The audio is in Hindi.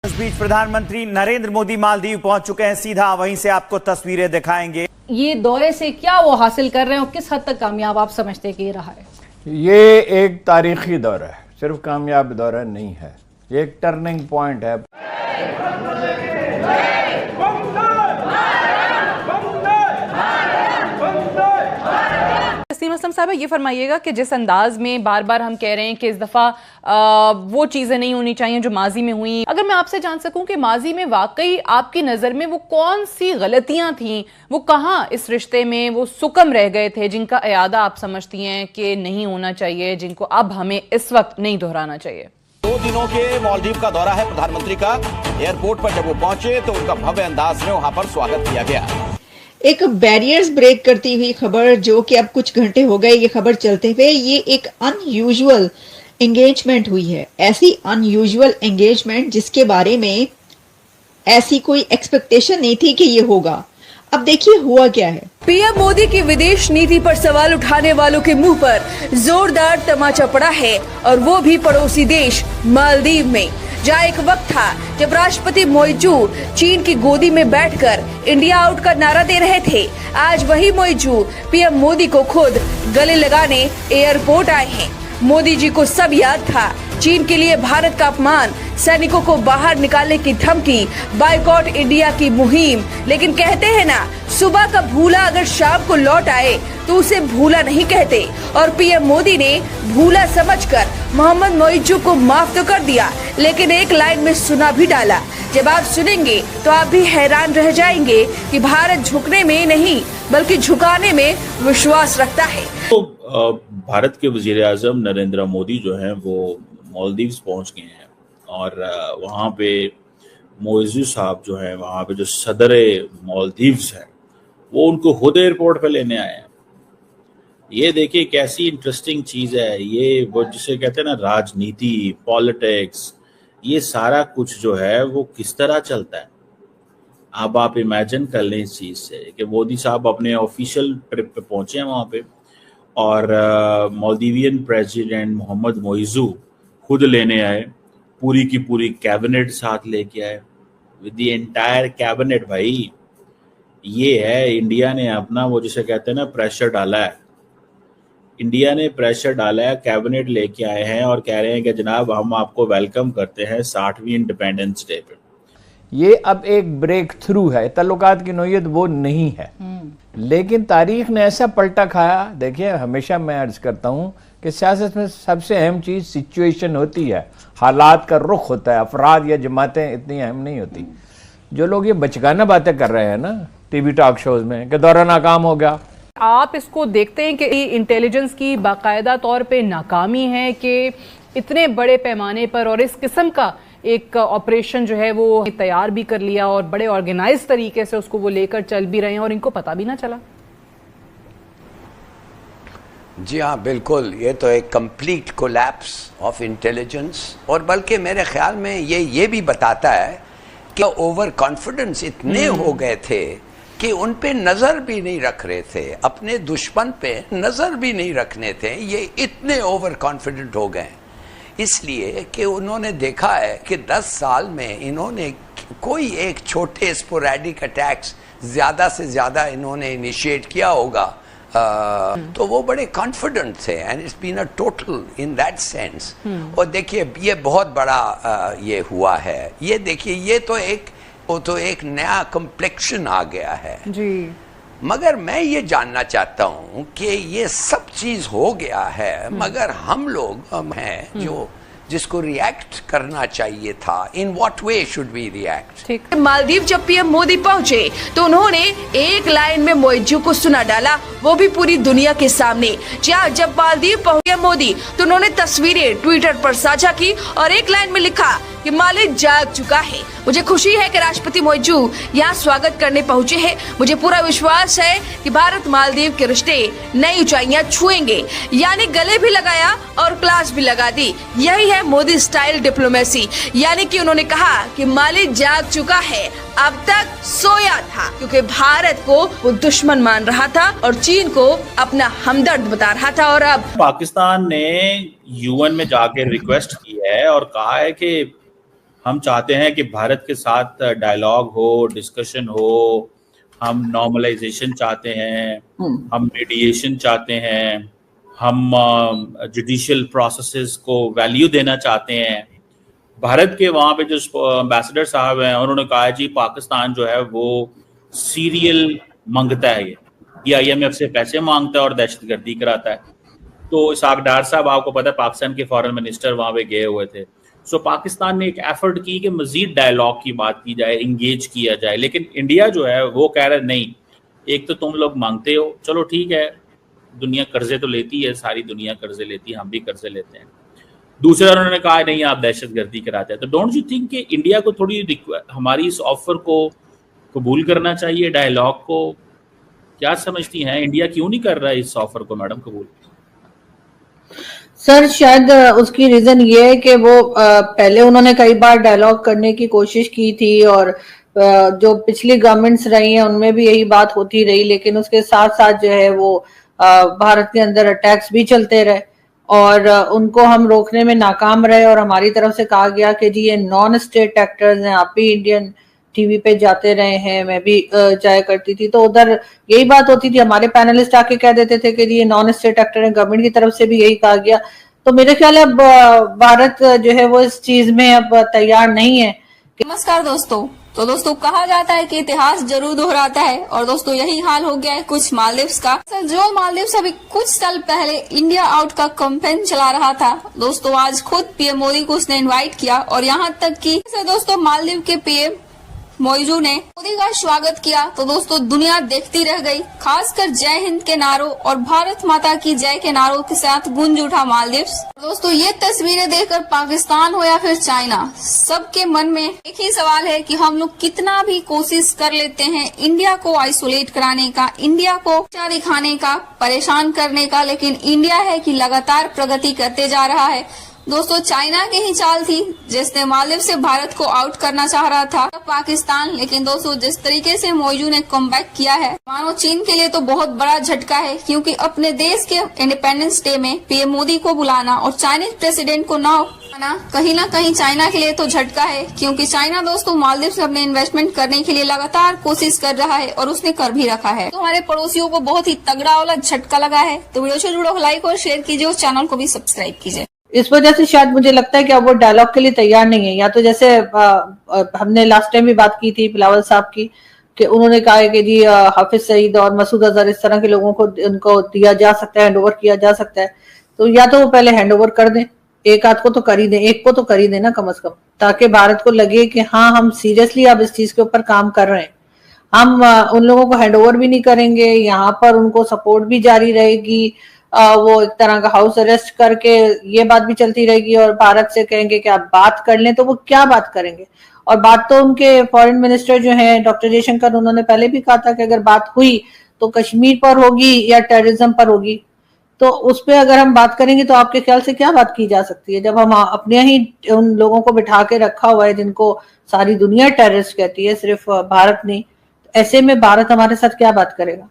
इस बीच प्रधानमंत्री नरेंद्र मोदी मालदीव पहुंच चुके हैं, सीधा वहीं से आपको तस्वीरें दिखाएंगे। ये दौरे से क्या वो हासिल कर रहे हैं और किस हद तक कामयाब आप समझते हैं कि ये रहा है? ये एक तारीखी दौरा है, सिर्फ कामयाब दौरा नहीं है, ये एक टर्निंग पॉइंट है। नसीम असलम साहब, ये फरमाइएगा कि जिस अंदाज में बार बार हम कह रहे हैं कि इस दफ़ा वो चीज़ें नहीं होनी चाहिए जो माजी में हुई, अगर मैं आपसे जान सकूं कि माजी में वाकई आपकी नज़र में वो कौन सी गलतियां थीं, वो कहाँ इस रिश्ते में वो सुकम रह गए थे जिनका इयादा आप समझती हैं कि नहीं होना चाहिए, जिनको अब हमें इस वक्त नहीं दोहराना चाहिए? 2 दिनों के मालदीव का दौरा है प्रधानमंत्री का। एयरपोर्ट पर जब वो पहुंचे तो उनका भव्य अंदाज में वहां पर स्वागत किया गया। एक बैरियर्स ब्रेक करती हुई खबर, जो कि अब कुछ घंटे हो गए ये खबर चलते हुए, ये एक अनयूजुअल एंगेजमेंट हुई है। ऐसी अनयूजुअल एंगेजमेंट जिसके बारे में ऐसी कोई एक्सपेक्टेशन नहीं थी कि ये होगा। अब देखिए हुआ क्या है। पीएम मोदी की विदेश नीति पर सवाल उठाने वालों के मुंह पर जोरदार तमाचा पड़ा है, और वो भी पड़ोसी देश मालदीव में, जहाँ एक वक्त था जब राष्ट्रपति मोइजू चीन की गोदी में बैठकर इंडिया आउट का नारा दे रहे थे। आज वही मोइजू पीएम मोदी को खुद गले लगाने एयरपोर्ट आए हैं। मोदी जी को सब याद था, चीन के लिए भारत का अपमान, सैनिकों को बाहर निकालने की धमकी, बायकॉट इंडिया की मुहिम, लेकिन कहते हैं ना, सुबह का भूला अगर शाम को लौट आए तो उसे भूला नहीं कहते। और पीएम मोदी ने भूला समझकर मोहम्मद मोइजू को माफ तो कर दिया, लेकिन एक लाइन में सुना भी डाला। जब आप सुनेंगे तो आप भी हैरान रह जाएंगे कि भारत झुकने में नहीं बल्कि झुकाने में विश्वास रखता है। तो भारत के वज़ीर-ए-आज़म नरेंद्र मोदी जो हैं वो मालदीव्स पहुंच गए हैं, और वहाँ पे मोइजू साहब जो हैं, वहाँ पे जो सदर मालदीव्स हैं, वो उनको खुद एयरपोर्ट पे लेने आए हैं। ये देखिए कैसी इंटरेस्टिंग चीज़ है, ये वो जिसे कहते हैं ना राजनीति, पॉलिटिक्स, ये सारा कुछ जो है वो किस तरह चलता है। अब आप इमेजिन कर लें इस चीज़ से कि मोदी साहब अपने ऑफिशियल ट्रिप पे पहुंचे हैं वहाँ पे, और मालदीवियन प्रेसिडेंट मोहम्मद मोइजू खुद लेने आए, पूरी की पूरी कैबिनेट साथ लेके आए, विद द एंटायर कैबिनेट। भाई ये है, इंडिया ने अपना वो जिसे कहते हैं ना प्रेशर डाला है, इंडिया ने प्रेशर डाला है, कैबिनेट लेके आए हैं और कह रहे हैं कि जनाब हम आपको वेलकम करते हैं 60वीं इंडिपेंडेंस डे पे। ये अब एक ब्रेक थ्रू है, ताल्लुकात की नोयत वो नहीं है, लेकिन तारीख ने ऐसा पलटा खाया। देखिए, हमेशा मैं अर्ज करता हूँ कि सियासत में सबसे अहम चीज़ सिचुएशन होती है, हालात का रुख होता है, अफराद या जमातें इतनी अहम नहीं होती। जो लोग ये बचकाना बातें कर रहे हैं ना टीवी टॉक शोज में कि दौरा नाकाम हो गया, आप इसको देखते हैं कि इंटेलिजेंस की बाकायदा तौर पे नाकामी है कि इतने बड़े पैमाने पर और इस किस्म का एक ऑपरेशन जो है वो तैयार भी कर लिया और बड़े ऑर्गेनाइज तरीके से उसको वो लेकर चल भी रहे हैं और इनको पता भी ना चला। जी हाँ, बिल्कुल, ये तो एक कंप्लीट कोलैप्स ऑफ इंटेलिजेंस, और बल्कि मेरे ख्याल में ये भी बताता है कि ओवर कॉन्फिडेंस इतने हो गए थे कि उन पे नज़र भी नहीं रख रहे थे, अपने दुश्मन पे नज़र भी नहीं रखने थे, ये इतने ओवर कॉन्फिडेंट हो गए इसलिए कि उन्होंने देखा है कि 10 साल में इन्होंने कोई एक छोटे स्पोरेडिक अटैक्स ज़्यादा से ज़्यादा इन्होंने इनिशिएट किया होगा, तो वो बड़े कॉन्फिडेंट थे, and it's been a total in that sense. और देखिए ये बहुत बड़ा ये हुआ है, ये देखिए ये तो एक नया कम्प्लेक्शन आ गया है जी। मगर मैं ये जानना चाहता हूँ कि ये सब चीज़ हो गया है, मगर हम लोग हैं जो जिसको रिएक्ट करना चाहिए था, in what way should we react? ठीक। मालदीव जब पीएम मोदी पहुंचे तो उन्होंने एक लाइन में मोइजू को सुना डाला, वो भी पूरी दुनिया के सामने। जब मालदीव पहुंचे मोदी तो उन्होंने तस्वीरें ट्विटर पर साझा की और एक लाइन में लिखा कि मालिक जाग चुका है। मुझे खुशी है कि राष्ट्रपति मोइजू यहाँ स्वागत करने पहुँचे हैं। मुझे पूरा विश्वास है कि भारत मालदीव के रिश्ते नई ऊंचाइयाँ छुएंगे। यानी गले भी लगाया और क्लास भी लगा दी। यही है मोदी स्टाइल डिप्लोमेसी। यानी कि उन्होंने कहा कि मालिक जाग चुका है, अब तक सोया था, क्योंकि भारत को वो दुश्मन मान रहा था और चीन को अपना हमदर्द बता रहा था। और अब पाकिस्तान ने यूएन में जाके रिक्वेस्ट की है और कहा है कि हम चाहते हैं कि भारत के साथ डायलॉग हो, डिस्कशन हो, हम नॉर्मलाइजेशन चाहते हैं, हम मीडिएशन चाहते हैं, हम जुडिशियल प्रोसेसेस को वैल्यू देना चाहते हैं। भारत के वहाँ पे जो एम्बेसडर साहब हैं उन्होंने कहा जी पाकिस्तान जो है वो सीरियल मांगता है, ये IMF से पैसे मांगता है और दहशतगर्दी कराता है। तो इसाक डार साहब आपको पता है पाकिस्तान के फॉरेन मिनिस्टर वहाँ पे गए हुए थे। सो पाकिस्तान ने एक एफर्ट की कि मजीद डायलॉग की बात की जाए, इंगेज किया जाए, लेकिन इंडिया जो है वो कह रहा है नहीं, एक तो तुम लोग मांगते हो, चलो ठीक है, दुनिया कर्जे तो लेती है, सारी दुनिया कर्जे लेती है, हम भी कर्जे लेते हैं। दूसरा उन्होंने कहा नहीं आप दहशतगर्दी कराते हैं। तो डोंट यू थिंक कि इंडिया को थोड़ी हमारी इस ऑफर को कबूल करना चाहिए, डायलॉग को? क्या समझती हैं, इंडिया क्यों नहीं कर रहा है इस ऑफर को मैडम कबूल? सर शायद उसकी रीजन ये है कि वो पहले उन्होंने कई बार डायलॉग करने की कोशिश की थी और जो पिछली गवर्नमेंट्स रही हैं उनमें भी यही बात होती रही, लेकिन उसके साथ साथ जो है वो भारत के अंदर अटैक्स भी चलते रहे और उनको हम रोकने में नाकाम रहे और हमारी तरफ से कहा गया कि जी ये नॉन स्टेट एक्टर्स हैं, आप भी इंडियन टीवी पे जाते रहे हैं, मैं भी जाया करती थी, तो उधर यही बात होती थी, हमारे पैनलिस्ट आके कह देते थे कि ये नॉन स्टेट एक्टर है, गवर्नमेंट की तरफ से भी यही कहा गया। तो मेरे ख्याल है अब भारत जो है वो इस चीज में अब तैयार नहीं है। नमस्कार दोस्तों। तो दोस्तों कहा जाता है कि इतिहास जरूर दोहराता है और दोस्तों यही हाल हो गया है कुछ मालदीव्स का। जो मालदीव्स अभी कुछ साल पहले इंडिया आउट का कैंपेन चला रहा था, दोस्तों आज खुद PM मोदी को उसने इनवाइट किया और यहाँ तक कि दोस्तों मालदीव के PM मोइजू ने मोदी का स्वागत किया। तो दोस्तों दुनिया देखती रह गई, खासकर जय हिंद के नारों और भारत माता की जय के नारों के साथ गूंज उठा मालदीव्स। दोस्तों ये तस्वीरें देखकर पाकिस्तान हो या फिर चाइना, सबके मन में एक ही सवाल है कि हम लोग कितना भी कोशिश कर लेते हैं इंडिया को आइसोलेट कराने का, इंडिया को ऊंचा दिखाने का, परेशान करने का, लेकिन इंडिया है कि लगातार प्रगति करते जा रहा है। दोस्तों चाइना की ही चाल थी जिसने मालदीव से भारत को आउट करना चाह रहा था पाकिस्तान, लेकिन दोस्तों जिस तरीके से मोइजू ने कमबैक किया है, मानो चीन के लिए तो बहुत बड़ा झटका है, क्योंकि अपने देश के इंडिपेंडेंस डे में PM मोदी को बुलाना और चाइनीज प्रेसिडेंट को ना कहीं चाइना के लिए तो झटका है, क्योंकि चाइना दोस्तों मालदीव से अपने इन्वेस्टमेंट करने के लिए लगातार कोशिश कर रहा है और उसने कर भी रखा है। तो हमारे पड़ोसियों को बहुत ही तगड़ा वाला झटका लगा है। तो वीडियो से जुड़ो, लाइक और शेयर कीजिए और चैनल को भी सब्सक्राइब कीजिए। इस वजह से शायद मुझे लगता है कि अब वो डायलॉग के लिए तैयार नहीं है। या तो जैसे हमने लास्ट टाइम भी बात की थी बिलावल साहब की कि उन्होंने कहा है कि जी हाफिज सईद और मसूद अजहर इस तरह के लोगों को उनको दिया जा सकता है, हैंडओवर किया जा सकता है, तो या तो वो पहले हैंडओवर कर दें, एक आध को तो कर ही दें, एक को तो कर ही दें ना कम से कम, ताकि भारत को लगे कि हाँ हम सीरियसली अब इस चीज के ऊपर काम कर रहे हैं। हम उन लोगों को हैंडओवर भी नहीं करेंगे, यहाँ पर उनको सपोर्ट भी जारी रहेगी, वो एक तरह का हाउस अरेस्ट करके ये बात भी चलती रहेगी और भारत से कहेंगे कि आप बात कर लें, तो वो क्या बात करेंगे? और बात तो उनके फॉरेन मिनिस्टर जो हैं डॉक्टर जयशंकर, उन्होंने पहले भी कहा था कि अगर बात हुई तो कश्मीर पर होगी या टेररिज्म पर होगी, तो उस पर अगर हम बात करेंगे तो आपके ख्याल से क्या बात की जा सकती है, जब हम अपने ही उन लोगों को बिठा के रखा हुआ है जिनको सारी दुनिया टेररिस्ट कहती है, सिर्फ भारत नहीं। ऐसे में भारत हमारे साथ क्या बात करेगा?